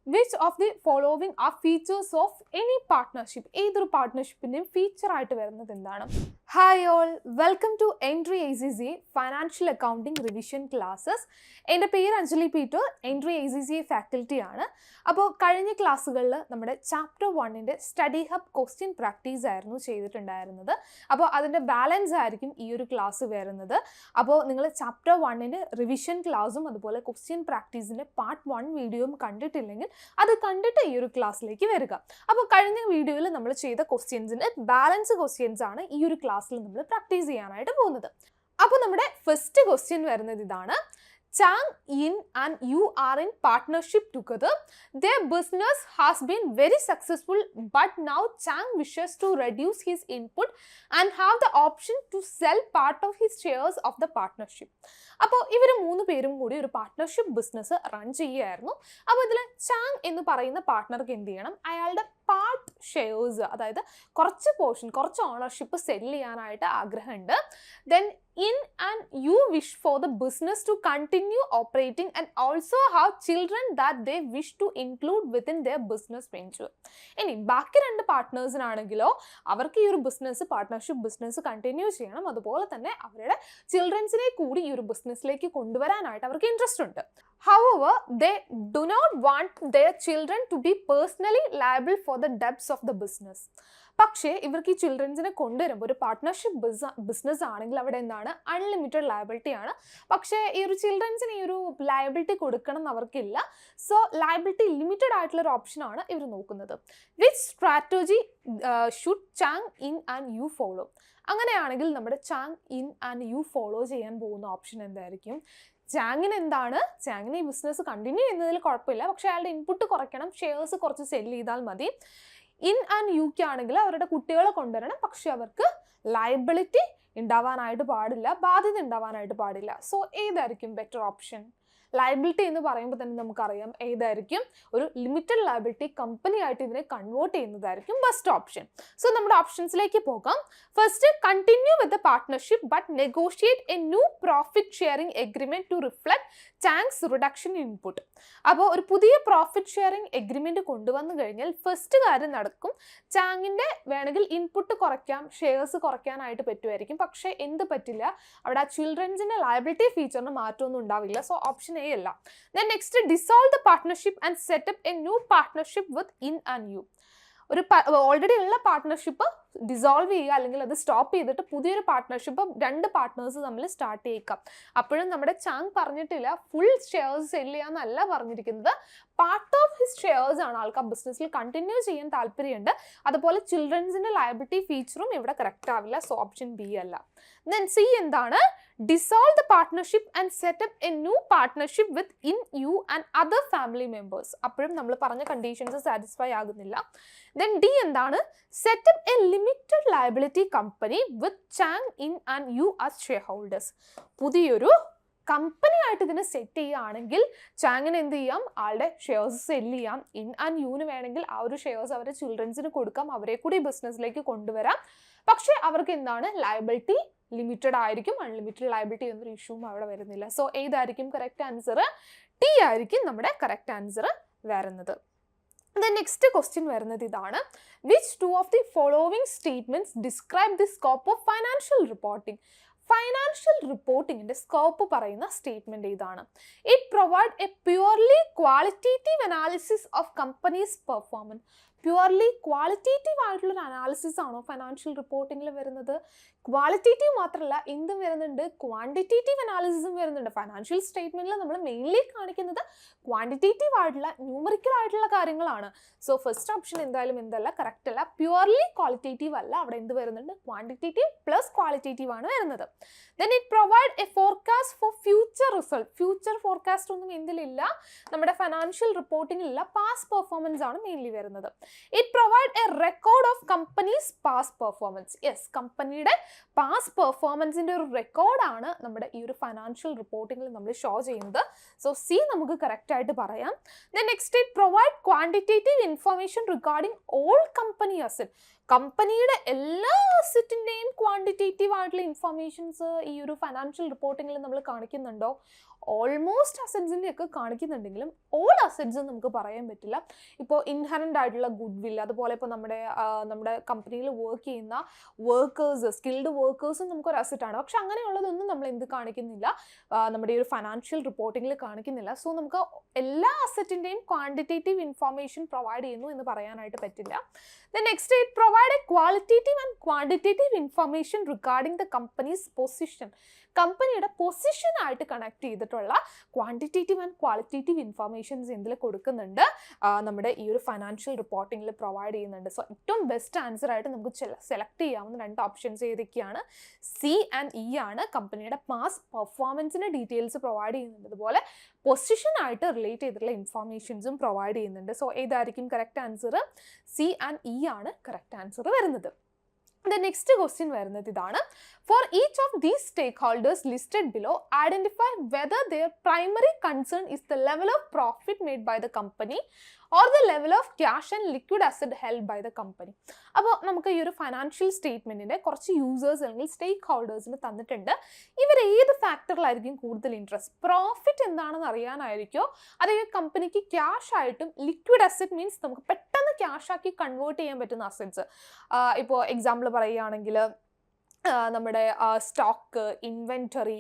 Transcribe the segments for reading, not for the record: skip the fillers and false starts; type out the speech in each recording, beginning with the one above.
Which of the following are features of any partnership? ഏതൊരു പാർട്ട്ണർഷിപ്പിൻ്റെയും feature ആയിട്ട് വരുന്നത് എന്താണ്? Hi all, welcome to entry ACCA financial accounting revision classes. എൻ്റെ പേര് Anjali Peter, entry ACCA faculty ആണ്. അപ്പോൾ കഴിഞ്ഞ ക്ലാസ്സുകളിൽ നമ്മുടെ chapter 1 study hub question practice ആയിരുന്നു ചെയ്തിട്ടുണ്ടായിരുന്നത്. അപ്പോൾ അതിൻ്റെ ബാലൻസ് ആയിരിക്കും ഈ ഒരു ക്ലാസ് വരുന്നത്. അപ്പോൾ നിങ്ങൾ ചാപ്റ്റർ 1 റിവിഷൻ ക്ലാസ്സും അതുപോലെ ക്വസ്റ്റ്യൻ പ്രാക്ടീസിൻ്റെ പാർട്ട് 1 വീഡിയോയും കണ്ടിട്ടില്ലെങ്കിൽ അത് കണ്ടിട്ട് ഈ ഒരു ക്ലാസ്സിലേക്ക് വരിക. അപ്പോൾ കഴിഞ്ഞ വീഡിയോയിൽ നമ്മൾ ചെയ്ത ക്വസ്റ്റ്യൻസിൻ്റെ ബാലൻസ് ക്വസ്റ്റ്യൻസ് ആണ് ഈ ഒരു ക്ലാസ്സിൽ നമ്മൾ പ്രാക്ടീസ് ചെയ്യാനായിട്ട് പോകുന്നത്. അപ്പോൾ നമ്മുടെ ഫസ്റ്റ് ക്വസ്റ്റ്യൻ വരുന്നത് ഇതാണ്. Chang, Yin and you are in partnership together. Their business has been very successful, but now Chang wishes to reduce his input and have the option to sell part of his shares of the partnership. അപ്പോൾ ഇവർ 3 പേരും കൂടി ഒരു partnership business run ചെയ്യുകയായിരുന്നു. അപ്പോൾ ഇതിൽ Chang എന്ന് പറയുന്ന പാർട്ട്ണർക്ക് എന്ത് ചെയ്യണം? അയാളുടെ പാർട്ട് ഷെയർസ്, അതായത് കുറച്ച് പോർഷൻ, കുറച്ച് ഓണർഷിപ്പ് സെല് ചെയ്യാനായിട്ട് ആഗ്രഹമുണ്ട്. Then in and you wish for the business to continue operating and also have children that they wish to include within their business venture. ഇനി ബാക്കി 2 പാർട്ട്നേഴ്സിനാണെങ്കിലോ അവർക്ക് ഈ ഒരു ബിസിനസ്, പാർട്ട്ണർഷിപ്പ് ബിസിനസ് കണ്ടിന്യൂ ചെയ്യണം. അതുപോലെ തന്നെ അവരുടെ ചിൽഡ്രൻസിനെ കൂടി ഈ ഒരു ബിസിനസ്സിലേക്ക് കൊണ്ടുവരാനായിട്ട് അവർക്ക് ഇൻട്രസ്റ്റ് ഉണ്ട്. However, they do not want their children to be personally liable for the debts of the business. പക്ഷേ ഇവർക്ക് ഈ ചിൽഡ്രൻസിനെ കൊണ്ടുവരുമ്പോൾ ഒരു പാർട്ട്ണർഷിപ്പ് ബിസിനസ് ആണെങ്കിൽ അവിടെ എന്താണ്? അൺലിമിറ്റഡ് ലയബിലിറ്റി ആണ്. പക്ഷേ ഈ ഒരു ചിൽഡ്രൻസിന് ഈ ഒരു ലയബിലിറ്റി കൊടുക്കണം എന്ന് അവർക്കില്ല. സോ ലയബിലിറ്റി ലിമിറ്റഡ് ആയിട്ടുള്ള ഒരു ഓപ്ഷനാണ് ഇവർ നോക്കുന്നത്. Which strategy should Chang Yin and Yu follow? അങ്ങനെയാണെങ്കിൽ നമ്മുടെ Chang Yin and Yu follow ചെയ്യാൻ പോകുന്ന ഓപ്ഷൻ എന്തായിരിക്കും? ചാങ്ങിന് എന്താണ്? ചാങ്ങിന് ഈ ബിസിനസ് കണ്ടിന്യൂ ചെയ്യുന്നതിൽ കുഴപ്പമില്ല, പക്ഷേ അയാളുടെ ഇൻപുട്ട് കുറയ്ക്കണം, ഷെയർസ് കുറച്ച് സെല് ചെയ്താൽ മതി. ഇൻ ആൻഡ് യുക്ക് ആണെങ്കിൽ അവരുടെ കുട്ടികളെ കൊണ്ടുവരണം, പക്ഷെ അവർക്ക് ലയബിലിറ്റി ഉണ്ടാവാനായിട്ട് പാടില്ല, ബാധ്യത ഉണ്ടാവാനായിട്ട് പാടില്ല. സോ ഏതായിരിക്കും ബെറ്റർ ഓപ്ഷൻ? ലയബിലിറ്റി എന്ന് പറയുമ്പോൾ തന്നെ നമുക്കറിയാം ഏതായിരിക്കും? ഒരു ലിമിറ്റഡ് ലയബിലിറ്റി കമ്പനി ആയിട്ട് ഇതിനെ കൺവേർട്ട് ചെയ്യുന്നതായിരിക്കും ബെസ്റ്റ് ഓപ്ഷൻ. സോ നമ്മുടെ ഓപ്ഷൻസിലേക്ക് പോകാം. First, continue with the partnership but negotiate a new profit sharing agreement to reflect Chang's reduction input. അപ്പോൾ ഒരു പുതിയ പ്രോഫിറ്റ് ഷെയറിംഗ് എഗ്രിമെന്റ് കൊണ്ടുവന്നു കഴിഞ്ഞാൽ ഫസ്റ്റ് കാര്യം നടക്കും, ചാങ്ങിൻ്റെ വേണമെങ്കിൽ ഇൻപുട്ട് കുറയ്ക്കാം, ഷെയർസ് കുറയ്ക്കാനായിട്ട് പറ്റുമായിരിക്കും. പക്ഷേ എന്ത് പറ്റില്ല? അവിടെ ആ ചിൽഡ്രൻസിൻ്റെ ലയബിലിറ്റി ഫീച്ചറിന് മാറ്റമൊന്നും ഉണ്ടാവില്ല. സോ ഓപ്ഷൻ എ അല്ല. Then next, dissolve the partnership and set up a new partnership with in and you. ഒരു ഓൾറെഡി ഉള്ള പാർട്ട്ണർഷിപ്പ് ഡിസോൾവ് ചെയ്യുക, അല്ലെങ്കിൽ അത് സ്റ്റോപ്പ് ചെയ്തിട്ട് പുതിയൊരു പാർട്ട്ണർഷിപ്പ് 2 പാർട്ട്നേഴ്സ് തമ്മിൽ സ്റ്റാർട്ട് ചെയ്യിക്കാം. അപ്പോഴും നമ്മുടെ ചാങ് പറഞ്ഞിട്ടില്ല ഫുൾ ഷെയർസ് സെല് ചെയ്യാന്നല്ല പറഞ്ഞിരിക്കുന്നത്. പാർട്ട് ഓഫ് ഹിസ് ഷെയർസ് ആണ് ആൾക്ക് ആ ബിസിനസ്സിൽ കണ്ടിന്യൂ ചെയ്യാൻ താല്പര്യമുണ്ട്. അതുപോലെ ചിൽഡ്രൻസിൻ്റെ ലയബിലിറ്റി ഫീച്ചറും ഇവിടെ കറക്റ്റ് ആവില്ല. സോ ഓപ്ഷൻ ബി അല്ല. ദെൻ സി എന്താണ്? Dissolve the partnership and set up a new partnership with Yin Yu and other family members. അപ്പോഴും നമ്മൾ പറഞ്ഞ കണ്ടീഷൻസ് സാറ്റിസ്ഫൈ ആകുന്നില്ല. ദെൻ ഡി എന്താണ്? Set up a limited liability company with Chang Yin and Yu as shareholders. പുതിയൊരു company ആയിട്ട് ഇതിനെ set ചെയ്യുകയാണെങ്കിൽ ചാങ്ങിന് എന്ത് ചെയ്യാം? ആളുടെ ഷെയർസ് സെല് ചെയ്യാം. ഇൻ ആൻഡ് യുവിന് വേണമെങ്കിൽ ആ ഒരു ഷെയർസ് അവരുടെ ചിൽഡ്രൻസിന് കൊടുക്കാം, അവരെ കൂടി ബിസിനസ്സിലേക്ക് കൊണ്ടുവരാം. പക്ഷേ അവർക്ക് എന്താണ്? ലയബിലിറ്റി ലിമിറ്റഡ് ആയിരിക്കും, അൺലിമിറ്റഡ് ലയബിലിറ്റി എന്നൊരു ഇഷ്യൂവും അവിടെ വരുന്നില്ല. സോ ഏതായിരിക്കും കറക്റ്റ് ആൻസർ? ടി ആയിരിക്കും നമ്മുടെ കറക്റ്റ് ആൻസർ വരുന്നത്. The next question വരുന്നത് ഇതാണ്. Which 2 of the following statements describe the scope of financial reporting? Financial റിപ്പോർട്ടിങ്ങിൻ്റെ സ്കോപ്പ് പറയുന്ന സ്റ്റേറ്റ്മെൻറ്റ് ഇതാണ്. It provide a purely qualitative analysis of companies performance. Purely qualitative ആയിട്ടുള്ളൊരു analysis ആണോ financial റിപ്പോർട്ടിങ്ങിൽ വരുന്നത്? ക്വാളിറ്റേറ്റീവ് മാത്രമല്ല, എന്തും വരുന്നുണ്ട്, ക്വാണ്ടിറ്റേറ്റീവ് അനാലിസിസും വരുന്നുണ്ട്. ഫൈനാൻഷ്യൽ സ്റ്റേറ്റ്മെൻറ്റിൽ നമ്മൾ മെയിൻലി കാണിക്കുന്നത് ക്വാണ്ടിറ്റേറ്റീവ് ആയിട്ടുള്ള, ന്യൂമറിക്കൽ ആയിട്ടുള്ള കാര്യങ്ങളാണ്. സോ ഫസ്റ്റ് ഓപ്ഷൻ എന്തായാലും എന്തല്ല, കറക്റ്റ് അല്ല. പ്യുവർലി ക്വാളിറ്റേറ്റീവ് അല്ല, അവിടെ എന്ത് വരുന്നുണ്ട്? ക്വാണ്ടിറ്റേറ്റീവ് പ്ലസ് ക്വാളിറ്റേറ്റീവ് ആണ് വരുന്നത്. Then it provide A forecast for future result. Future forecast ഒന്നും എന്തിലില്ല, നമ്മുടെ ഫൈനാൻഷ്യൽ റിപ്പോർട്ടിങ്ങിലില്ല. പാസ്റ്റ് പെർഫോമൻസ് ആണ് മെയിൻലി വരുന്നത്. It provide A record of companies past performance. Yes, കമ്പനിയുടെ പാസ്റ്റ് പെർഫോമൻസിൻ്റെ ഒരു റെക്കോർഡാണ് നമ്മുടെ ഈ ഒരു ഫൈനാൻഷ്യൽ റിപ്പോർട്ടിങ്ങിൽ നമ്മൾ ഷോ ചെയ്യുന്നത്. സോ സി നമുക്ക് കറക്റ്റ് ആയിട്ട് പറയാം. Then next, it provide quantitative information regarding all company asset. കമ്പനിയുടെ എല്ലാ അസറ്റിൻ്റെയും ക്വാണ്ടിറ്റേറ്റീവ് ആയിട്ടുള്ള ഇൻഫർമേഷൻസ് ഈ ഒരു ഫൈനാൻഷ്യൽ റിപ്പോർട്ടിങ്ങിൽ നമ്മൾ കാണിക്കുന്നുണ്ടോ? ഓൾമോസ്റ്റ് അസറ്റ്സിൻ്റെ ഒക്കെ കാണിക്കുന്നുണ്ടെങ്കിലും ഓൾ അസറ്റ്സ് നമുക്ക് പറയാൻ പറ്റില്ല. ഇപ്പോൾ ഇൻഹറൻ്റ് ആയിട്ടുള്ള ഗുഡ് വിൽ, അതുപോലെ ഇപ്പോൾ നമ്മുടെ കമ്പനിയിൽ വർക്ക് ചെയ്യുന്ന വർക്കേഴ്സ്, സ്കിൽഡ് വർക്കേഴ്സും നമുക്കൊരു അസറ്റാണ്. പക്ഷെ അങ്ങനെയുള്ളതൊന്നും നമ്മൾ എന്ത് കാണിക്കുന്നില്ല, നമ്മുടെ ഈ ഒരു ഫൈനാൻഷ്യൽ റിപ്പോർട്ടിങ്ങിൽ കാണിക്കുന്നില്ല. സോ നമുക്ക് എല്ലാ അസറ്റിൻ്റെയും ക്വാണ്ടിറ്റേറ്റീവ് ഇൻഫർമേഷൻ പ്രൊവൈഡ് ചെയ്യുന്നു എന്ന് പറയാനായിട്ട് പറ്റില്ല. Then next, it provide a qualitative and quantitative information regarding the company's position. കമ്പനിയുടെ പൊസിഷനായിട്ട് കണക്ട് ചെയ്തിട്ടുള്ള ക്വാണ്ടിറ്റേറ്റീവ് ആൻഡ് ക്വാളിറ്റേറ്റീവ് ഇൻഫർമേഷൻസ് എന്തിൽ കൊടുക്കുന്നുണ്ട്, നമ്മുടെ ഈ ഒരു ഫൈനാൻഷ്യൽ റിപ്പോർട്ടിങ്ങിൽ പ്രൊവൈഡ് ചെയ്യുന്നുണ്ട്. സോ ഏറ്റവും ബെസ്റ്റ് ആൻസർ ആയിട്ട് നമുക്ക് സെലക്ട് ചെയ്യാവുന്ന 2 ഓപ്ഷൻസ് ഏതൊക്കെയാണ്? സി ആൻഡ് ഇ ആണ്. കമ്പനിയുടെ പാസ്റ്റ് പെർഫോമൻസിൻ്റെ ഡീറ്റെയിൽസ് പ്രൊവൈഡ് ചെയ്യുന്നുണ്ട്, അതുപോലെ പൊസിഷനായിട്ട് റിലേറ്റ് ചെയ്തിട്ടുള്ള ഇൻഫർമേഷൻസും പ്രൊവൈഡ് ചെയ്യുന്നുണ്ട്. സോ ഏതായിരിക്കും correct answer? C and E ആണ് കറക്റ്റ് ആൻസർ വരുന്നത്. The next question വരുന്നത് ഇതാണ്. For each of these stakeholders listed below, identify whether their primary concern is the level of profit made by the company or the level of cash and liquid asset held by the company. അപ്പോൾ നമുക്ക് ഈ ഒരു financial സ്റ്റേറ്റ്മെൻറ്റിൻ്റെ കുറച്ച് users അല്ലെങ്കിൽ സ്റ്റേക്ക് ഹോൾഡേഴ്സിന് തന്നിട്ടുണ്ട്. ഇവർ ഏത് ഫാക്ടറിലായിരിക്കും കൂടുതൽ ഇൻട്രസ്റ്റ്? പ്രോഫിറ്റ് എന്താണെന്ന് അറിയാനായിരിക്കോ, അതേ കമ്പനിക്ക് ക്യാഷ് ആയിട്ടും ലിക്വിഡ് അസറ്റ് മീൻസ് നമുക്ക് പെട്ടെന്ന് ക്യാഷ് ആക്കി കൺവേർട്ട് ചെയ്യാൻ പറ്റുന്ന അസറ്റ്സ്. ഇപ്പോൾ എക്സാമ്പിൾ പറയുകയാണെങ്കിൽ നമ്മുടെ സ്റ്റോക്ക്, ഇൻവെൻറ്ററി,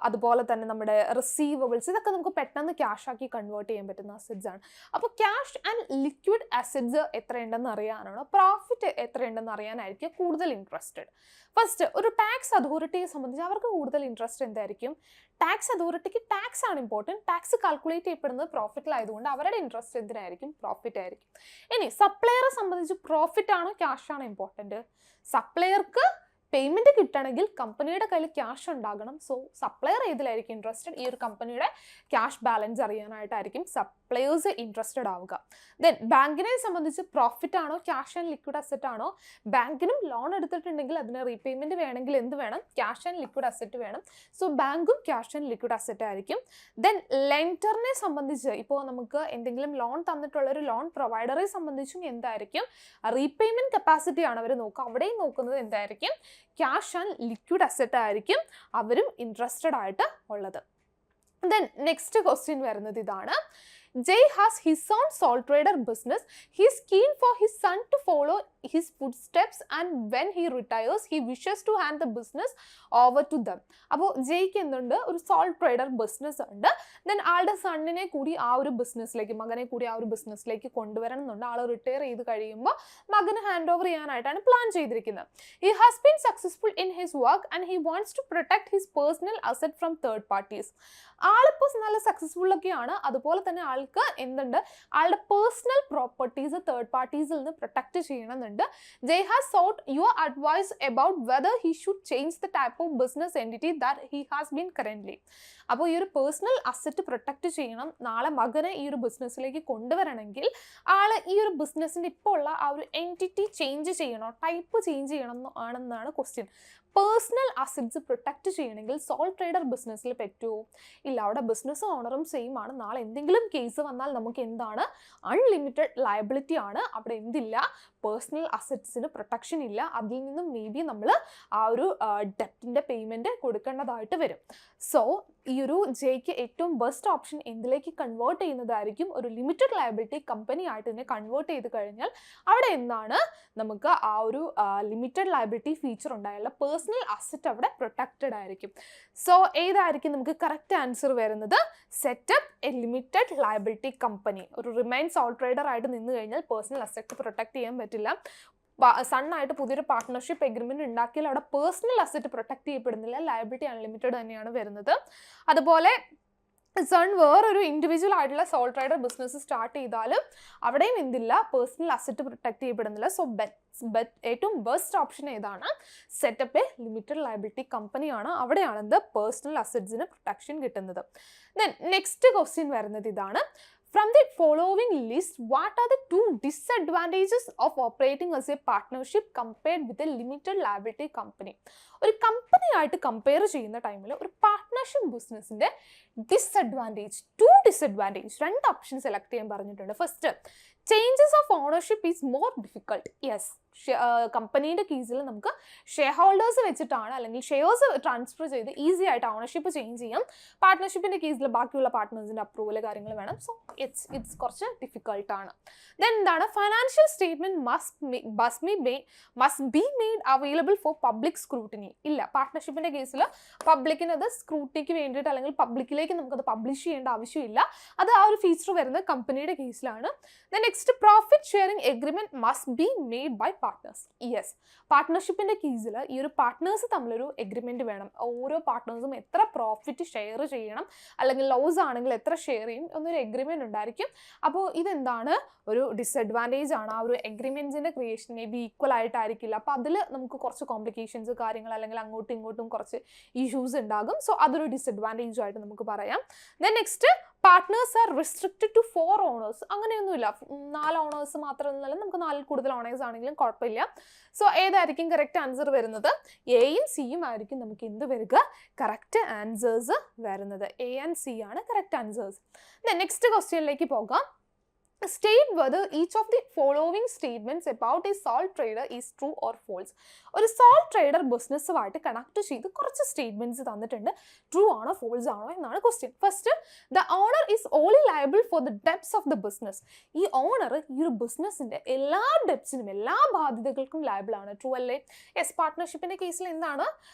അതുപോലെ തന്നെ നമ്മുടെ റിസീവബിൾസ്, ഇതൊക്കെ നമുക്ക് പെട്ടെന്ന് ക്യാഷ് ആക്കി കൺവേർട്ട് ചെയ്യാൻ പറ്റുന്ന അസറ്റ്സ് ആണ്. അപ്പോൾ ക്യാഷ് ആൻഡ് ലിക്വിഡ് അസറ്റ്സ് എത്രയുണ്ടെന്ന് അറിയാനാണോ, പ്രോഫിറ്റ് എത്രയുണ്ടെന്ന് അറിയാനായിരിക്കും കൂടുതൽ ഇൻട്രസ്റ്റഡ്. ഫസ്റ്റ്, ഒരു ടാക്സ് അതോറിറ്റിയെ സംബന്ധിച്ച് അവർക്ക് കൂടുതൽ ഇൻട്രസ്റ്റ് എന്തായിരിക്കും? ടാക്സ് അതോറിറ്റിക്ക് ടാക്സ് ആണ് ഇമ്പോർട്ടൻറ്റ്. ടാക്സ് കാൽക്കുലേറ്റ് ചെയ്യപ്പെടുന്നത് പ്രോഫിറ്റിലായതുകൊണ്ട് അവരുടെ ഇൻട്രസ്റ്റ് എന്തിനായിരിക്കും? പ്രോഫിറ്റ് ആയിരിക്കും. ഇനി സപ്ലയറെ സംബന്ധിച്ച് പ്രോഫിറ്റ് ആണോ ക്യാഷ് ആണോ ഇമ്പോർട്ടൻറ്റ്? സപ്ലയർക്ക് പേയ്മെൻറ്റ് കിട്ടണമെങ്കിൽ കമ്പനിയുടെ കയ്യിൽ ക്യാഷ് ഉണ്ടാകണം. സോ സപ്ലയർ ഏതിലായിരിക്കും ഇൻട്രസ്റ്റഡ്? ഈ ഒരു കമ്പനിയുടെ ക്യാഷ് ബാലൻസ് അറിയാനായിട്ടായിരിക്കും സപ്ലയേഴ്സ് ഇൻട്രസ്റ്റഡ് ആവുക. ദെൻ ബാങ്കിനെ സംബന്ധിച്ച് പ്രോഫിറ്റ് ആണോ ക്യാഷ് ആൻഡ് ലിക്വിഡ് അസറ്റ് ആണോ? ബാങ്കിനും ലോൺ എടുത്തിട്ടുണ്ടെങ്കിൽ അതിന് റീപേയ്മെൻറ്റ് വേണമെങ്കിൽ എന്ത് വേണം? ക്യാഷ് ആൻഡ് ലിക്വിഡ് അസറ്റ് വേണം. സോ ബാങ്കും ക്യാഷ് ആൻഡ് ലിക്വിഡ് അസറ്റ് ആയിരിക്കും. ദെൻ ലെൻഡറിനെ സംബന്ധിച്ച് ഇപ്പോൾ നമുക്ക് എന്തെങ്കിലും ലോൺ തന്നിട്ടുള്ള ഒരു ലോൺ പ്രൊവൈഡറെ സംബന്ധിച്ചും എന്തായിരിക്കും? റീപേയ്മെൻറ്റ് കപ്പാസിറ്റി ആണ് അവർ നോക്കുക. അവിടെയും നോക്കുന്നത് എന്തായിരിക്കും? ക്യാഷ് ആൻഡ് ലിക്വിഡ് അസറ്റ് ആയിരിക്കും അവരും ഇൻട്രസ്റ്റഡ് ആയിട്ട് ഉള്ളത്. ദെൻ നെക്സ്റ്റ് ക്വസ്റ്റ്യൻ വരുന്നത് ഇതാണ്. Jay has his own sole trader business. He is keen for his son to follow his footsteps, and when he retires, he wishes to hand the business over to them. അപ്പോൾ ജയ്ക്ക് എന്തുണ്ട്? ഒരു sole trader business ഉണ്ട്. Then ആളുടെ സണ്ണിനെ കൂടി ആ ഒരു ബിസിനസ്സിലേക്ക്, മകനെ കൂടി ആ ഒരു ബിസിനസ്സിലേക്ക് കൊണ്ടുവരണം എന്നുണ്ട്. ആൾ റിട്ടയർ ചെയ്ത് കഴിയുമ്പോൾ മകന് ഹാൻഡ് ഓവർ ചെയ്യാനായിട്ടാണ് പ്ലാൻ ചെയ്തിരിക്കുന്നത്. He has been successful in his work and he wants to protect his personal asset from third parties. ആളിപ്പോൾ നല്ല സക്സസ്ഫുൾ ഒക്കെയാണ്. അതുപോലെ തന്നെ ആൾക്ക് എന്തുണ്ട്? ആളുടെ പേഴ്സണൽ പ്രോപ്പർട്ടീസ് തേർഡ് പാർട്ടീസിൽ നിന്ന് പ്രൊട്ടക്ട് ചെയ്യണമെന്നുണ്ട്. Jay has sought your advice about whether he should change the type of business entity that he has been currently. അപ്പോൾ ഈ ഒരു പേഴ്സണൽ അസറ്റ് പ്രൊട്ടക്ട് ചെയ്യണം. നാളെ മകനെ ഈ ഒരു ബിസിനസ്സിലേക്ക് കൊണ്ടുവരണമെങ്കിൽ ആൾ ഈ ഒരു ബിസിനസ്സിൻ്റെ ഇപ്പോൾ ഉള്ള ആ ഒരു എൻറ്റിറ്റി ചേഞ്ച് ചെയ്യണോ, ടൈപ്പ് ചേഞ്ച് ചെയ്യണം ആണെന്നാണ് ക്വസ്റ്റ്യൻ. പേഴ്സണൽ അസറ്റ്സ് പ്രൊട്ടക്ട് ചെയ്യണമെങ്കിൽ സോൾ ട്രേഡർ ബിസിനസ്സിൽ പറ്റുമോ? ഇല്ല, അവിടെ ബിസിനസ് ഓണറും സെയിം ആണ്. നാളെ എന്തെങ്കിലും കേസ് വന്നാൽ നമുക്ക് എന്താണ്? അൺലിമിറ്റഡ് ലയബിലിറ്റി ആണ്. അവിടെ എന്തില്ല? പേഴ്സണൽ അസറ്റ്സിന് പ്രൊട്ടക്ഷൻ ഇല്ല. അതിൽ നിന്നും മേ ബി നമ്മൾ ആ ഒരു ഡെപ്റ്റിൻ്റെ പേയ്മെൻറ്റ് കൊടുക്കേണ്ടതായിട്ട് വരും. സോ ഈ ഒരു ജെയ്ക്ക് ഏറ്റവും ബെസ്റ്റ് ഓപ്ഷൻ എന്തിലേക്ക് കൺവേർട്ട് ചെയ്യുന്നതായിരിക്കും? ഒരു ലിമിറ്റഡ് ലയബിലിറ്റി കമ്പനി ആയിട്ട് ഇതിനെ കൺവേർട്ട് ചെയ്ത് കഴിഞ്ഞാൽ അവിടെ എന്താണ് നമുക്ക് ആ ഒരു ലിമിറ്റഡ് ലയബിലിറ്റി ഫീച്ചർ ഉണ്ടായാലുള്ള പേഴ്സണൽ അസറ്റ് അവിടെ പ്രൊട്ടക്റ്റഡ് ആയിരിക്കും. സോ ഏതായിരിക്കും നമുക്ക് കറക്റ്റ് ആൻസർ വരുന്നത്? Set up a limited liability company. ഒരു റിമൈൻ സോൾ ട്രേഡർ ആയിട്ട് നിന്ന് കഴിഞ്ഞാൽ പേഴ്സണൽ അസറ്റ് പ്രൊട്ടക്ട് ചെയ്യാൻ പറ്റില്ല. സണ്ണായിട്ട് പുതിയൊരു പാർട്ട്ണർഷിപ്പ് എഗ്രിമെൻറ്റ് ഉണ്ടാക്കിയാൽ അവിടെ പേഴ്സണൽ അസറ്റ് പ്രൊട്ടക്ട് ചെയ്യപ്പെടുന്നില്ല. ലയബിലിറ്റി അൺലിമിറ്റഡ് തന്നെയാണ് വരുന്നത്. അതുപോലെ സൺ വേറൊരു ഇൻഡിവിജ്വൽ ആയിട്ടുള്ള സോൾ ട്രേഡർ ബിസിനസ് സ്റ്റാർട്ട് ചെയ്താലും അവിടെയും എന്തില്ല? പേഴ്സണൽ അസറ്റ് പ്രൊട്ടക്ട് ചെയ്യപ്പെടുന്നില്ല. സോ ഏറ്റവും ബെസ്റ്റ് ഓപ്ഷൻ ഏതാണ്? സെറ്റപ്പ് എ ലിമിറ്റഡ് ലയബിലിറ്റി കമ്പനിയാണ്. അവിടെയാണ് എന്ത്? പേഴ്സണൽ അസറ്റ്സിന് പ്രൊട്ടക്ഷൻ കിട്ടുന്നത്. ദെൻ നെക്സ്റ്റ് ക്വസ്റ്റ്യൻ വരുന്നത് ഇതാണ്. From the following list, what are the 2 disadvantages of operating as a partnership compared with a limited liability company? ഒരു കമ്പനിയായിട്ട് compare ചെയ്യുന്ന ടൈമിൽ ഒരു പാർട്ട്ണർഷിപ്പ് ബിസിനസ്സിൻ്റെ ഡിസഡ്വാൻറ്റേജ്, 2 ഡിസഡ്വാൻറ്റേജ്, 2 ഓപ്ഷൻ സെലക്ട് ചെയ്യാൻ പറഞ്ഞിട്ടുണ്ട്. First, changes of ownership is more difficult. Yes, കമ്പനീൻ്റെ കേസിൽ നമുക്ക് ഷെയർ ഹോൾഡേഴ്സ് വെച്ചിട്ടാണ്, അല്ലെങ്കിൽ ഷെയർസ് ട്രാൻസ്ഫർ ചെയ്ത് ഈസി ആയിട്ട് ഓണർഷിപ്പ് ചേഞ്ച് ചെയ്യാം. പാർട്ട്ണർഷിപ്പിൻ്റെ കേസിൽ ബാക്കിയുള്ള പാർട്ട്നേഴ്സിൻ്റെ അപ്രൂവൽ കാര്യങ്ങൾ വേണം. സോ ഇറ്റ്സ് കുറച്ച് ഡിഫിക്കൾട്ടാണ്. ദെൻ എന്താണ്, financial statement must be made available for public scrutiny. ഇല്ല, പാർട്ട്ണർഷിപ്പിൻ്റെ കേസിൽ പബ്ലിക്കിന് അത് സ്ക്രൂട്ടിനിക്ക് വേണ്ടിയിട്ട് അല്ലെങ്കിൽ പബ്ലിക്കിലേക്ക് നമുക്കത് പബ്ലിഷ് ചെയ്യേണ്ട ആവശ്യമില്ല. അത് ആ ഒരു ഫീച്ചർ വരുന്നത് കമ്പനിയുടെ കേസിലാണ്. Then next, profit sharing agreement must be made by partners. Yes, പാർട്ട്ണർഷിപ്പിൻ്റെ കേസിൽ ഈ ഒരു പാർട്ട്നേഴ്സ് തമ്മിലൊരു എഗ്രിമെന്റ് വേണം. ഓരോ പാർട്ട്നേഴ്സും എത്ര പ്രോഫിറ്റ് ഷെയർ ചെയ്യണം, അല്ലെങ്കിൽ ലോസ് ആണെങ്കിൽ എത്ര ഷെയർ ചെയ്യും എന്നൊരു എഗ്രിമെന്റ് ഉണ്ടായിരിക്കും. അപ്പോൾ ഇതെന്താണ്, ഒരു ഡിസഡ്വാൻറ്റേജ് ആണ്. ആ ഒരു എഗ്രിമെന്റ്സിന്റെ ക്രിയേഷൻ മേ ബി ഈക്വൽ ആയിട്ടായിരിക്കില്ല. അപ്പോൾ അതിൽ നമുക്ക് കുറച്ച് കോംപ്ലിക്കേഷൻസ് കാര്യങ്ങൾ അല്ലെങ്കിൽ അങ്ങോട്ടും ഇങ്ങോട്ടും കുറച്ച് ഇഷ്യൂസ് ഉണ്ടാകും. സോ അതൊരു ഡിസഡ്വാൻറ്റേജ് ആയിട്ട് നമുക്ക് പറയാം. Then next, partners are restricted to 4 owners. അങ്ങനെയൊന്നുമില്ല, 4 ഓണേഴ്സ് മാത്രമല്ല, നമുക്ക് 4 കൂടുതൽ ഓണേഴ്സ് ആണെങ്കിലും കുഴപ്പമില്ല. സോ ഏതായിരിക്കും കറക്റ്റ് ആൻസർ വരുന്നത്? എയും സിയും ആയിരിക്കും നമുക്ക് എന്ത് വരിക, കറക്റ്റ് ആൻസേഴ്സ് വരുന്നത്. എ ആൻഡ് സി ആണ് കറക്റ്റ് ആൻസേഴ്സ്. നെക്സ്റ്റ് ക്വസ്റ്റ്യനിലേക്ക് പോകാം. State whether each of the following statements about a sole trader is true or false. ഒരു സോൾ ട്രേഡർ ബിസിനസ്സുമായിട്ട് കണക്ട് ചെയ്ത് കുറച്ച് സ്റ്റേറ്റ്മെന്റ്സ് തന്നിട്ടുണ്ട്. ട്രൂ ആണോ ഫോൾസ് ആണോ എന്നാണ് question. First, the owner is only liable for the debts of the business. ഈ owner ഈ ഒരു ബിസിനസ്സിന്റെ എല്ലാ ഡെപ്റ്റ്സിനും എല്ലാ ബാധ്യതകൾക്കും ലയബിൾ ആണ്. ട്രൂ അല്ലേ? യെസ്, പാർട്ട്ണർഷിപ്പിന്റെ കേസിൽ എന്താണ്,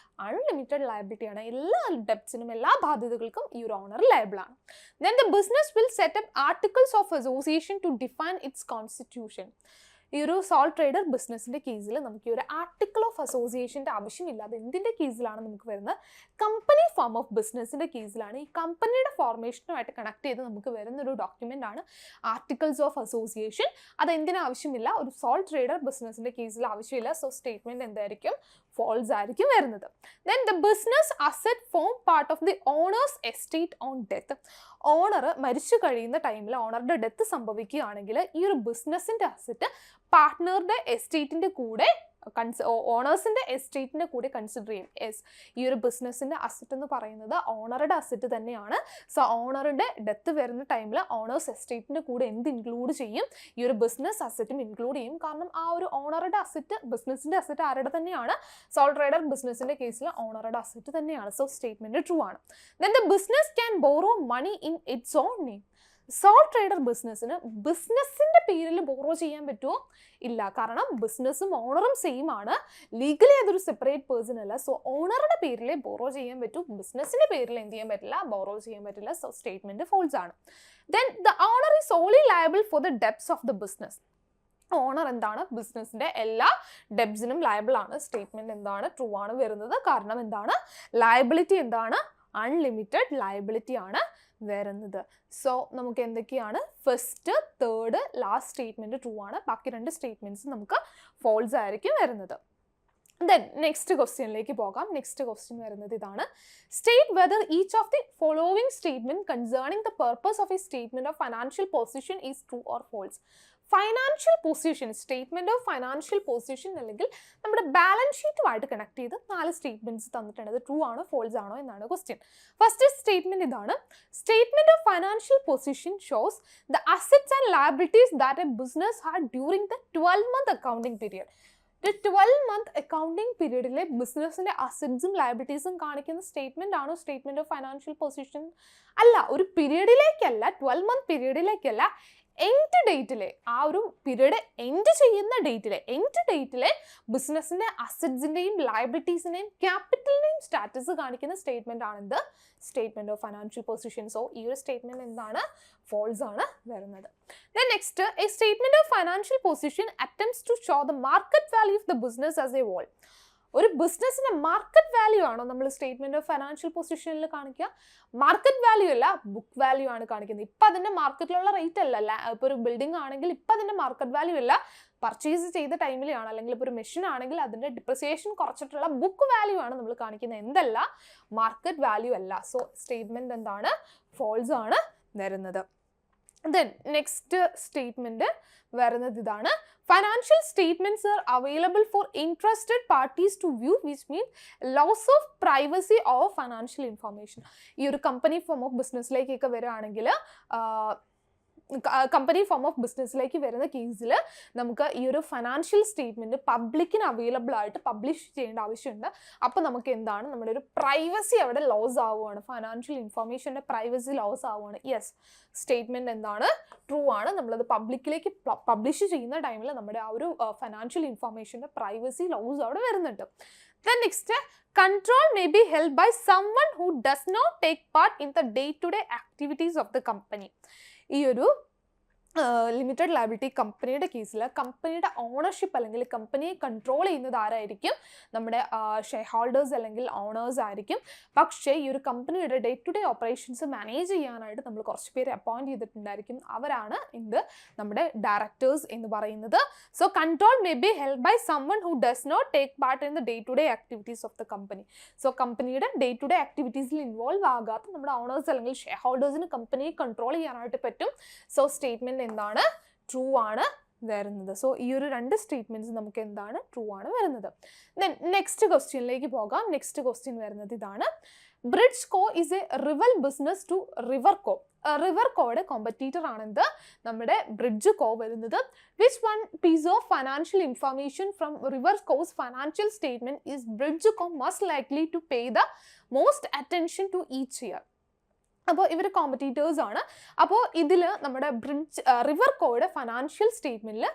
അൺലിമിറ്റഡ് ലയബിലിറ്റി ആണ്. എല്ലാ ഡെപ്റ്റ്സിനും എല്ലാ ബാധ്യതകൾക്കും ഈ ഒരു ഓണർ ലയബിൾ ആണ്. Then the business will set up articles of association to define its constitution. ഈ ഒരു സോൾ ട്രേഡർ ബിസിനസ്സിന്റെ കേസിൽ നമുക്ക് ഈ ഒരു ആർട്ടിക്കിൾ ഓഫ് അസോസിയേഷൻ്റെ ആവശ്യമില്ല. അത് എന്തിൻ്റെ കേസിലാണ് നമുക്ക് വരുന്നത്? കമ്പനി ഫോം ഓഫ് ബിസിനസ്സിന്റെ കേസിലാണ്. ഈ കമ്പനിയുടെ ഫോർമേഷനുമായിട്ട് കണക്ട് ചെയ്ത് നമുക്ക് വരുന്ന ഒരു ഡോക്യുമെന്റ് ആണ് ആർട്ടിക്കിൾസ് ഓഫ് അസോസിയേഷൻ. അത് എന്തിനും ആവശ്യമില്ല, ഒരു സോൾ ട്രേഡർ ബിസിനസ്സിന്റെ കേസിൽ ആവശ്യമില്ല. സോ സ്റ്റേറ്റ്മെന്റ് എന്തായിരിക്കും? ഫോൾസ് ആയിരിക്കും വരുന്നത്. Then the business asset form part of the owner's estate on death. Owner മരിച്ചു കഴിയുന്ന ടൈമിൽ ഓണറുടെ ഡെത്ത് സംഭവിക്കുകയാണെങ്കിൽ ഈ ഒരു ബിസിനസ്സിന്റെ അസറ്റ് പാർട്ട്ണറുടെ എസ്റ്റേറ്റിന്റെ കൂടെ ഓണേഴ്സിന്റെ എസ്റ്റേറ്റിന്റെ കൂടെ കൺസിഡർ ചെയ്യും. യെസ്, ഈ ഒരു ബിസിനസ്സിന്റെ അസറ്റ് എന്ന് പറയുന്നത് ഓണറുടെ അസറ്റ് തന്നെയാണ്. സോ ഓണറുടെ ഡെത്ത് വരുന്ന ടൈമിൽ ഓണേഴ്സ് എസ്റ്റേറ്റിന്റെ കൂടെ എന്ത് ഇൻക്ലൂഡ് ചെയ്യും? ഈ ഒരു ബിസിനസ് അസറ്റും ഇൻക്ലൂഡ് ചെയ്യും. കാരണം ആ ഒരു ഓണറുടെ അസറ്റ്, ബിസിനസ്സിന്റെ അസറ്റ് ആരുടെ തന്നെയാണ്? സോൾ ട്രേഡർ ബിസിനസ്സിന്റെ കേസിൽ ഓണറുടെ അസറ്റ് തന്നെയാണ്. സോ സ്റ്റേറ്റ്മെന്റ് ട്രൂ ആണ്. Then the business can borrow money in its own name. Sole trader ബിസിനസ്സിന്റെ പേരിൽ ബോറോ ചെയ്യാൻ പറ്റുമോ? ഇല്ല, കാരണം ബിസിനസ്സും ഓണറും സെയിം ആണ്. ലീഗലി അതൊരു സെപ്പറേറ്റ് പേഴ്സൺ അല്ല. സോ ഓണറുടെ പേരിൽ ബോറോ ചെയ്യാൻ പറ്റും, ബിസിനസ്സിന്റെ പേരിൽ എന്ത് ചെയ്യാൻ പറ്റില്ല, ബോറോ ചെയ്യാൻ പറ്റില്ല. സോ സ്റ്റേറ്റ്മെന്റ് ഫോൾസ് ആണ്. Then the owner is only liable for the debts of the business. Owner എന്താണ്? ബിസിനസിന്റെ എല്ലാ ഡെപ്റ്റ്സിനും ലയബിൾ ആണ്. സ്റ്റേറ്റ്മെന്റ് എന്താണ്? ട്രൂ ആണ് വരുന്നത്. കാരണം എന്താണ്? ലയബിലിറ്റി എന്താണ്? അൺലിമിറ്റഡ് ലയബിലിറ്റി ആണ് വരുന്നത്. സോ നമുക്ക് എന്തൊക്കെയാണ്? First, third, last statement true ആണ്. ബാക്കി 2 സ്റ്റേറ്റ്മെന്റ്സ് നമുക്ക് ഫോൾസ് ആയിരിക്കും വരുന്നത്. ദെൻ നെക്സ്റ്റ് ക്വസ്റ്റ്യനിലേക്ക് പോകാം. നെക്സ്റ്റ് ക്വസ്റ്റ്യൻ വരുന്നത് ഇതാണ്. State whether each of the following statement concerning the purpose of a statement of financial position is true or false. Financial position, statement of financial position അല്ലെങ്കിൽ നമ്മുടെ balance ഷീറ്റുമായിട്ട് connect ചെയ്ത് 4 statements തന്നിട്ടുണ്ട്. അത് true ആണോ false ആണോ എന്നാണ് question. First statement ഇതാണ്. Statement of financial position shows the assets and liabilities that a business had during the 12-month accounting period. 12-month accounting പീരീഡിലെ ബിസിനസിന്റെ അസറ്റ്സും ലയബിലിറ്റീസും കാണിക്കുന്ന സ്റ്റേറ്റ്മെന്റ് ആണോ സ്റ്റേറ്റ്മെന്റ് ഓഫ് ഫൈനാൻഷ്യൽ പൊസിഷൻ? അല്ല, ഒരു പീരീഡിലേക്കല്ല, 12-month പീരീഡിലേക്കല്ല, എൻഡ് ഡേറ്റിലെ, ആ ഒരു പീരീഡ് എൻഡ് ചെയ്യുന്ന ഡേറ്റിലെ ബിസിനസിന്റെ അസറ്റ്സിന്റെയും ലയബിലിറ്റീസിന്റെയും ക്യാപിറ്റലിന്റെയും സ്റ്റാറ്റസ് കാണിക്കുന്ന സ്റ്റേറ്റ്മെന്റ് ആണ് എന്ത്? Statement of financial position. So ഈ ഒരു സ്റ്റേറ്റ്മെന്റ് എന്താണ്? ഫോൾസ് ആണ് വരുന്നത്. Then next, a statement of financial position attempts to show the market value of the business as a whole. ഒരു ബിസിനസ്സിന്റെ മാർക്കറ്റ് വാല്യൂ ആണോ നമ്മൾ സ്റ്റേറ്റ്മെന്റ് ഓഫ് ഫൈനാൻഷ്യൽ പൊസിഷനിൽ കാണിക്കുക? മാർക്കറ്റ് വാല്യൂ അല്ല, ബുക്ക് വാല്യൂ ആണ് കാണിക്കുന്നത്. ഇപ്പം അതിന്റെ മാർക്കറ്റിലുള്ള റേറ്റ് അല്ല. ഇപ്പോൾ ഒരു ബിൽഡിംഗ് ആണെങ്കിൽ ഇപ്പം അതിന്റെ മാർക്കറ്റ് വാല്യൂ അല്ല, പർച്ചേസ് ചെയ്ത ടൈമിലാണ്. അല്ലെങ്കിൽ ഇപ്പോൾ ഒരു മെഷീൻ ആണെങ്കിൽ അതിന്റെ ഡിപ്രിസിയേഷൻ കുറച്ചിട്ടുള്ള ബുക്ക് വാല്യൂ ആണ് നമ്മൾ കാണിക്കുന്നത്, എന്തല്ല മാർക്കറ്റ് വാല്യൂ അല്ല. സോ സ്റ്റേറ്റ്മെന്റ് എന്താണ്? ഫോൾസ് ആണ് വരുന്നത്. ദെൻ നെക്സ്റ്റ് സ്റ്റേറ്റ്മെന്റ് വരുന്നത് ഇതാണ്. Financial statements are available for interested parties to view, which means loss of privacy of financial information. ഈ ഒരു കമ്പനി ഫോം ഓഫ് ബിസിനസ്സിലേക്കൊക്കെ വരികയാണെങ്കിൽ കമ്പനി ഫോം ഓഫ് ബിസിനസ്സിലേക്ക് വരുന്ന കേസിൽ നമുക്ക് ഈ ഒരു ഫിനാൻഷ്യൽ സ്റ്റേറ്റ്മെൻറ്റ് പബ്ലിക്കിന് അവൈലബിൾ ആയിട്ട് പബ്ലിഷ് ചെയ്യേണ്ട ആവശ്യമുണ്ട്. അപ്പോൾ നമുക്ക് എന്താണ് നമ്മുടെ ഒരു പ്രൈവസി അവിടെ ലോസ് ആവുകയാണ്, ഫിനാൻഷ്യൽ ഇൻഫർമേഷൻ്റെ പ്രൈവസി ലോസ് ആവുകയാണ്. യെസ്, സ്റ്റേറ്റ്മെൻറ്റ് എന്താണ്, ട്രൂ ആണ്. നമ്മളത് പബ്ലിക്കിലേക്ക് പബ്ലിഷ് ചെയ്യുന്ന ടൈമിൽ നമ്മുടെ ആ ഒരു ഫിനാൻഷ്യൽ ഇൻഫർമേഷൻ്റെ പ്രൈവസി ലോസ് അവിടെ വരുന്നുണ്ട്. Then next, control may be held by someone who does not take part in the day-to-day activities of the company. ഈ ഒരു ലിമിറ്റഡ് ലയബിലിറ്റി കമ്പനിയുടെ കേസിൽ കമ്പനിയുടെ ഓണർഷിപ്പ് അല്ലെങ്കിൽ കമ്പനിയെ കൺട്രോൾ ചെയ്യുന്നത് ആരായിരിക്കും? നമ്മുടെ ഷെയർ ഹോൾഡേഴ്സ് അല്ലെങ്കിൽ ഓണേഴ്സ് ആയിരിക്കും. പക്ഷേ ഈ ഒരു കമ്പനിയുടെ day to day operations manage ചെയ്യാനായിട്ട് നമ്മൾ കുറച്ച് പേര് അപ്പോയിൻറ്റ് ചെയ്തിട്ടുണ്ടായിരിക്കും. അവരാണ് നമ്മുടെ ഡയറക്ടേഴ്സ് എന്ന് പറയുന്നത്. So control may be held by someone who does not take part in the day to day activities of the company. So കമ്പനിയുടെ ഡേ ടു ഡേ ആക്ടിവിറ്റീസിൽ ഇൻവോൾവ് ആകാത്ത നമ്മുടെ ഓണേഴ്സ് അല്ലെങ്കിൽ ഷെയർ ഹോൾഡേഴ്സിന് കമ്പനിയെ കൺട്രോൾ ചെയ്യാനായിട്ട് പറ്റും. സോ സ്റ്റേറ്റ്മെൻറ്റ് എന്താണ്, true ആണ് വരുന്നത്. സോ ഈ ഒരു രണ്ട് സ്റ്റേറ്റ്മെന്റ്സ് നമുക്ക് എന്താണ്, ട്രൂ ആണ് വരുന്നത്. ദെൻ നെക്സ്റ്റ് ക്വസ്റ്റ്യനിലേക്ക് പോകാം. നെക്സ്റ്റ് ക്വസ്റ്റ്യൻ വരുന്നത് ഇതാണ്. Bridge Co is a rival business to River Co. River കോയുടെ കോമ്പറ്റീറ്റർ ആണെന്ത്, നമ്മുടെ ബ്രിഡ്ജ് കോ വരുന്നത്. Which one piece of financial information from River Co's financial statement is Bridge Co must likely to pay the most attention to each year. അപ്പോൾ ഇവർ competitors ആണ്. അപ്പോൾ ഇതിൽ നമ്മുടെ റിവർ കോയുടെ ഫിനാൻഷ്യൽ സ്റ്റേറ്റ്മെൻറ്റിൽ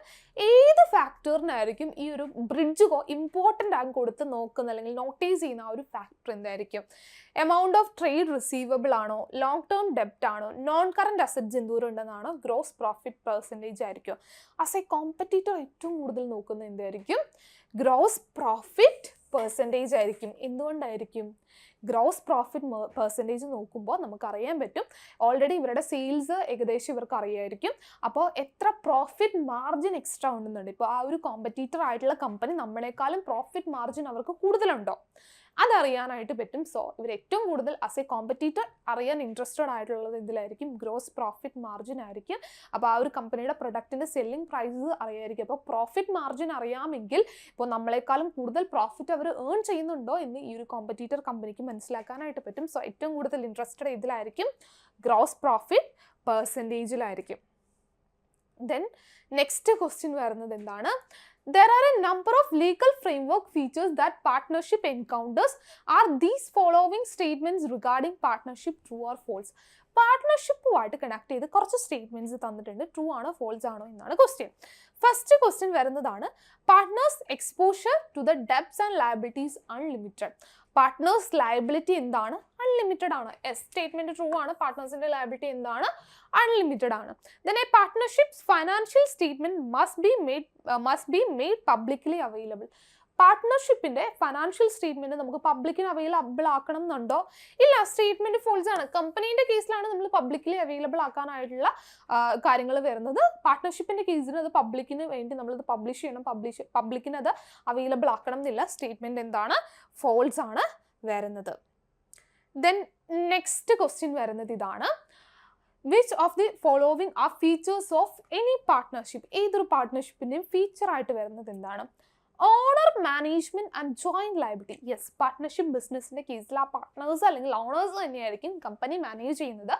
ഏത് ഫാക്ടറിനായിരിക്കും ഈ ഒരു ബ്രിഡ്ജ് കോ ഇമ്പോർട്ടൻ്റ് ആയി കൊടുത്ത് നോക്കുന്ന അല്ലെങ്കിൽ നോട്ടീസ് ചെയ്യുന്ന ആ ഒരു ഫാക്ടർ എന്തായിരിക്കും? എമൗണ്ട് ഓഫ് ട്രേഡ് റിസീവബിൾ ആണോ, ലോങ് ടേം ഡെപ്റ്റ് ആണോ, നോൺ കറൻറ്റ് അസറ്റ്സ് എന്തോരം ഉണ്ടെന്നാണോ, ഗ്രോസ് പ്രോഫിറ്റ് പെർസെൻറ്റേജ് ആയിരിക്കും? ആസ് എ കോമ്പറ്റീറ്റർ ഏറ്റവും കൂടുതൽ നോക്കുന്നത് എന്തായിരിക്കും? ഗ്രോസ് പ്രോഫിറ്റ് പെർസെൻറ്റേജ് ആയിരിക്കും. എന്തുകൊണ്ടായിരിക്കും? ഗ്രോസ് പ്രോഫിറ്റ് പെർസെൻറ്റേജ് നോക്കുമ്പോൾ നമുക്കറിയാൻ പറ്റും ഓൾറെഡി ഇവരുടെ സെയിൽസ് ഏകദേശം ഇവർക്ക് അറിയായിരിക്കും. അപ്പോൾ എത്ര പ്രോഫിറ്റ് മാർജിൻ എക്സ്ട്രാ ഉണ്ടെന്നുണ്ട്. ഇപ്പോൾ ആ ഒരു കോമ്പറ്റീറ്റർ ആയിട്ടുള്ള കമ്പനി നമ്മളെക്കാളും പ്രോഫിറ്റ് മാർജിൻ അവർക്ക് കൂടുതലുണ്ടോ അതറിയാനായിട്ട് പറ്റും. സോ ഇവർ ഏറ്റവും കൂടുതൽ ആസ് എ കോമ്പറ്റീറ്റർ അറിയാൻ ഇൻട്രസ്റ്റഡ് ആയിട്ടുള്ളത് ഇതിലായിരിക്കും, ഗ്രോസ് പ്രോഫിറ്റ് മാർജിൻ ആയിരിക്കും. അപ്പോൾ ആ ഒരു കമ്പനിയുടെ പ്രൊഡക്റ്റിൻ്റെ സെല്ലിംഗ് പ്രൈസസ് അറിയായിരിക്കും. അപ്പോൾ പ്രോഫിറ്റ് മാർജിൻ അറിയാമെങ്കിൽ ഇപ്പോൾ നമ്മളെക്കാളും കൂടുതൽ പ്രോഫിറ്റ് അവർ ഏൺ ചെയ്യുന്നുണ്ടോ എന്ന് ഈ ഒരു കോമ്പറ്റീറ്റർ കമ്പനിക്ക് മനസ്സിലാക്കാനായിട്ട് പറ്റും. സോ ഏറ്റവും കൂടുതൽ ഇൻട്രസ്റ്റഡ് ഇതിലായിരിക്കും, ഗ്രോസ് പ്രോഫിറ്റ് പെർസെൻറ്റേജിലായിരിക്കും. ദെൻ നെക്സ്റ്റ് ക്വസ്റ്റ്യൻ വരുന്നത് എന്താണ്? There are a number of legal framework features that partnership encounters. Are these following statements regarding partnership true or false? പാർട്ട്ണർഷിപ്പുമായിട്ട് കണക്ട് ചെയ്ത് കുറച്ച് സ്റ്റേറ്റ്മെൻറ്റ്സ് തന്നിട്ടുണ്ട്. ട്രൂ ആണോ ഫോൾസ് ആണോ എന്നാണ് ക്വസ്റ്റ്യൻ. ഫസ്റ്റ് ക്വസ്റ്റ്യൻ വരുന്നതാണ്, partners exposure to the debts and liabilities unlimited. Partners liability എന്താണ്? Unlimited ആണ്. എസ്, സ്റ്റേറ്റ്മെന്റ് ട്രൂ ആണ്. പാർട്ട്നേഴ്സിന്റെ ലയബിലിറ്റി എന്താണ്? അൺലിമിറ്റഡ് ആണ്. Then a partnership's financial statement must be made publicly available. പാർട്ട്ണർഷിപ്പിന്റെ ഫൈനാൻഷ്യൽ സ്റ്റേറ്റ്മെന്റ് നമുക്ക് പബ്ലിക്കിന് അവൈലബിൾ ആക്കണം എന്നുണ്ടോ? ഇല്ല, സ്റ്റേറ്റ്മെന്റ് ഫോൾസ് ആണ്. കമ്പനീന്റെ കേസിലാണ് നമ്മൾ പബ്ലിക്കലി അവൈലബിൾ ആക്കാനായിട്ടുള്ള കാര്യങ്ങൾ വരുന്നത്. പാർട്ട്ണർഷിപ്പിന്റെ കേസിൽ അത് പബ്ലിക്കിന് വേണ്ടി നമ്മളത് പബ്ലിഷ് ചെയ്യണം, പബ്ലിക്കിന് അത് അവൈലബിൾ ആക്കണം എന്നില്ല. സ്റ്റേറ്റ്മെന്റ് എന്താണ്? ഫോൾസ് ആണ് വരുന്നത്. ദെൻ നെക്സ്റ്റ് ക്വസ്റ്റ്യൻ വരുന്നത് ഇതാണ്, which of the following are features of any partnership. ഏതൊരു പാർട്ട്ണർഷിപ്പിന്റെയും ഫീച്ചർ ആയിട്ട് വരുന്നത് എന്താണ്? Owner management and joint liability. Yes, partnership ബിസിനസിന്റെ കേസിൽ ആ പാർട്ട്നേഴ്സ് അല്ലെങ്കിൽ ഓണേഴ്സ് തന്നെയായിരിക്കും കമ്പനി മാനേജ് ചെയ്യുന്നത്.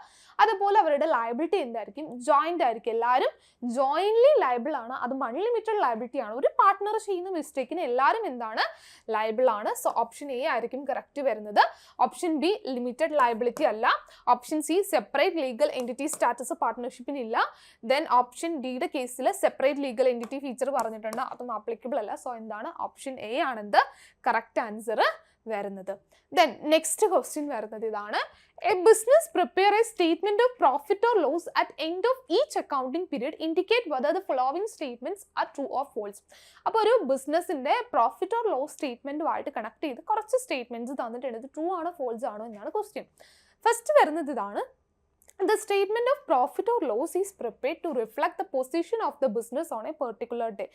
അതുപോലെ അവരുടെ ലയബിലിറ്റി എന്തായിരിക്കും? ജോയിന്റ് ആയിരിക്കും. എല്ലാവരും ജോയിന്റ്ലി ലയബിൾ ആണ്. അതും അൺലിമിറ്റഡ് ലയബിലിറ്റി ആണ്. ഒരു പാർട്ട്ണർ ചെയ്യുന്ന മിസ്റ്റേക്കിന് എല്ലാവരും എന്താണ്? ലയബിൾ ആണ്. സോ ഓപ്ഷൻ എ ആയിരിക്കും കറക്റ്റ് വരുന്നത്. ഓപ്ഷൻ ബി ലിമിറ്റഡ് ലയബിലിറ്റി അല്ല. Option C separate legal entity status പാർട്ട്ണർഷിപ്പിന് ഇല്ല. ദെൻ ഓപ്ഷൻ ഡിയുടെ കേസിൽ സെപ്പറേറ്റ് ലീഗൽ എൻറ്റിറ്റി ഫീച്ചർ പറഞ്ഞിട്ടുണ്ട്, അതും ആപ്ലിക്കബിൾ അല്ല. സോ എന്താണ്? ഓപ്ഷൻ എ ആണെന്ത് കറക്റ്റ് ആൻസർ വരുന്നത്. ദെൻ നെക്സ്റ്റ് ക്വസ്റ്റ്യൻ വരുന്നത് ഇതാണ്, a business prepare a statement of profit or loss at end of each accounting period indicate whether the following statements are true or false. അപ്പോൾ ഒരു ബിസിനസിന്റെ profit or loss സ്റ്റേറ്റ്മെന്റുമായിട്ട് connect ചെയ്ത് കുറച്ച് statements തന്നിട്ടുണ്ട്. ഇത് ട്രൂ ആണോ ഫോൾസ് ആണോ എന്നാണ് ക്വസ്റ്റ്യൻ. ഫസ്റ്റ് വരുന്നത് ഇതാണ്, the statement of profit or loss is prepared to reflect the position of the business on a particular day.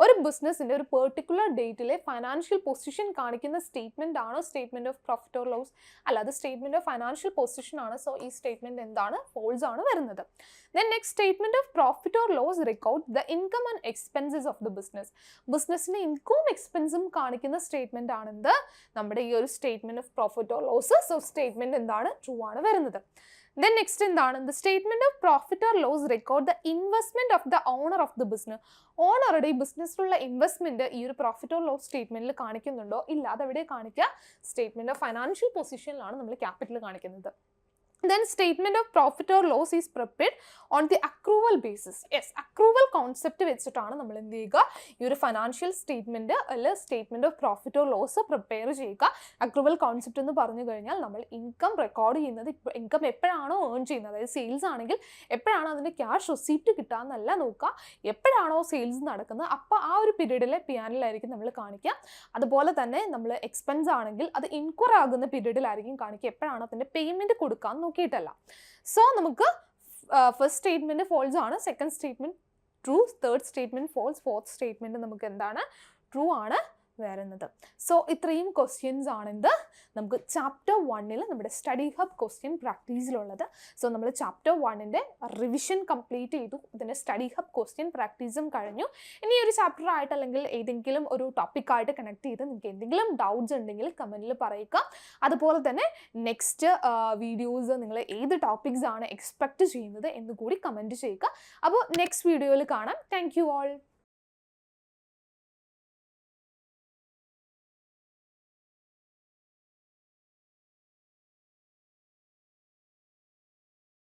ഒരു ബിസിനസിന്റെ ഒരു പെർട്ടിക്കുലർ ഡേറ്റിലെ ഫൈനാൻഷ്യൽ പൊസിഷൻ കാണിക്കുന്ന സ്റ്റേറ്റ്മെന്റ് ആണോ statement of profit or loss? അല്ല, അത് സ്റ്റേറ്റ്മെന്റ് ഓഫ് ഫൈനാൻഷ്യൽ പൊസിഷൻ ആണ്. So ഈ സ്റ്റേറ്റ്മെന്റ് എന്താണ്? ഫോൾസ് ആണ് വരുന്നത്. Then next statement of profit or loss record the income and expenses of the business. ബിസിനസിന്റെ ഇൻകവും എക്സ്പെൻസും കാണിക്കുന്ന സ്റ്റേറ്റ്മെന്റ് ആണെന്ത് നമ്മുടെ ഈ ഒരു statement of profit or loss. So statement എന്താണ്? ട്രൂ ആണ് വരുന്നത്. Then next എന്താണ്, the statement of profit or loss record the investment of the owner of the business. ഓണറുടെ ഈ ബിസിനസ്സിലുള്ള ഇൻവെസ്റ്റ്മെന്റ് ഈ ഒരു പ്രോഫിറ്റ് ഓർ ലോസ് സ്റ്റേറ്റ്മെന്റിൽ കാണിക്കുന്നുണ്ടോ? ഇല്ല, അതെവിടെ കാണിക്കുക? സ്റ്റേറ്റ്മെന്റ് ഓഫ് ഫൈനാൻഷ്യൽ പൊസിഷനിലാണ് നമ്മൾ ക്യാപിറ്റൽ കാണിക്കുന്നത്. Then statement of profit or loss is prepared on the accrual basis. Yes, accrual concept വെച്ചിട്ടാണ് നമ്മൾ എന്ത് ചെയ്യുക, ഈ ഒരു ഫൈനാൻഷ്യൽ സ്റ്റേറ്റ്മെന്റ് അല്ലെ statement of profit or loss prepare ചെയ്യുക. അക്രൂവൽ കോൺസെപ്റ്റ് എന്ന് പറഞ്ഞു കഴിഞ്ഞാൽ നമ്മൾ ഇൻകം റെക്കോർഡ് ചെയ്യുന്നത് ഇൻകം എപ്പോഴാണോ ഏൺ ചെയ്യുന്നത്, അതായത് സെയിൽസ് ആണെങ്കിൽ എപ്പോഴാണോ അതിൻ്റെ ക്യാഷ് റെസിപ്റ്റ് കിട്ടാമെന്നല്ല നോക്കുക, എപ്പോഴാണോ സെയിൽസ് നടക്കുന്നത് അപ്പോൾ ആ ഒരു പീരീഡിലെ പിയാനിലായിരിക്കും നമ്മൾ കാണിക്കുക. അതുപോലെ തന്നെ നമ്മൾ എക്സ്പെൻസ് ആണെങ്കിൽ അത് ഇൻക്വയർ ആകുന്ന പീരീഡിലായിരിക്കും കാണിക്കുക, എപ്പോഴാണ് അതിൻ്റെ പേയ്മെൻറ്റ് കൊടുക്കാൻ നോക്കിയിട്ടല്ല. സോ നമുക്ക് ഫസ്റ്റ് സ്റ്റേറ്റ്മെന്റ് ഫോൾസ് ആണ്, second statement true, third statement false, fourth statement നമുക്ക് എന്താണ്, ട്രൂ ആണ് വരുന്നത്. സോ ഇത്രയും ക്വസ്റ്റ്യൻസ് ആണ് ഇത് നമുക്ക് ചാപ്റ്റർ 1 നമ്മുടെ സ്റ്റഡി ഹബ് ക്വസ്റ്റ്യൻ പ്രാക്ടീസിലുള്ളത്. സോ നമ്മൾ ചാപ്റ്റർ 1 റിവിഷൻ കംപ്ലീറ്റ് ചെയ്തു, ഇതിൻ്റെ സ്റ്റഡി ഹബ് ക്വസ്റ്റ്യൻ പ്രാക്ടീസും കഴിഞ്ഞു. ഇനി ഒരു ചാപ്റ്റർ ആയിട്ട് അല്ലെങ്കിൽ ഏതെങ്കിലും ഒരു ടോപ്പിക്കായിട്ട് കണക്ട് ചെയ്ത് നിങ്ങൾക്ക് എന്തെങ്കിലും ഡൗട്ട്സ് ഉണ്ടെങ്കിൽ കമൻറ്റിൽ പറയുക. അതുപോലെ തന്നെ നെക്സ്റ്റ് വീഡിയോസ് നിങ്ങൾ ഏത് ടോപ്പിക്സ് ആണ് എക്സ്പെക്റ്റ് ചെയ്യുന്നത് എന്ന് കൂടി കമൻറ്റ് ചെയ്യുക. അപ്പോൾ നെക്സ്റ്റ് വീഡിയോയിൽ കാണാം. Thank you all.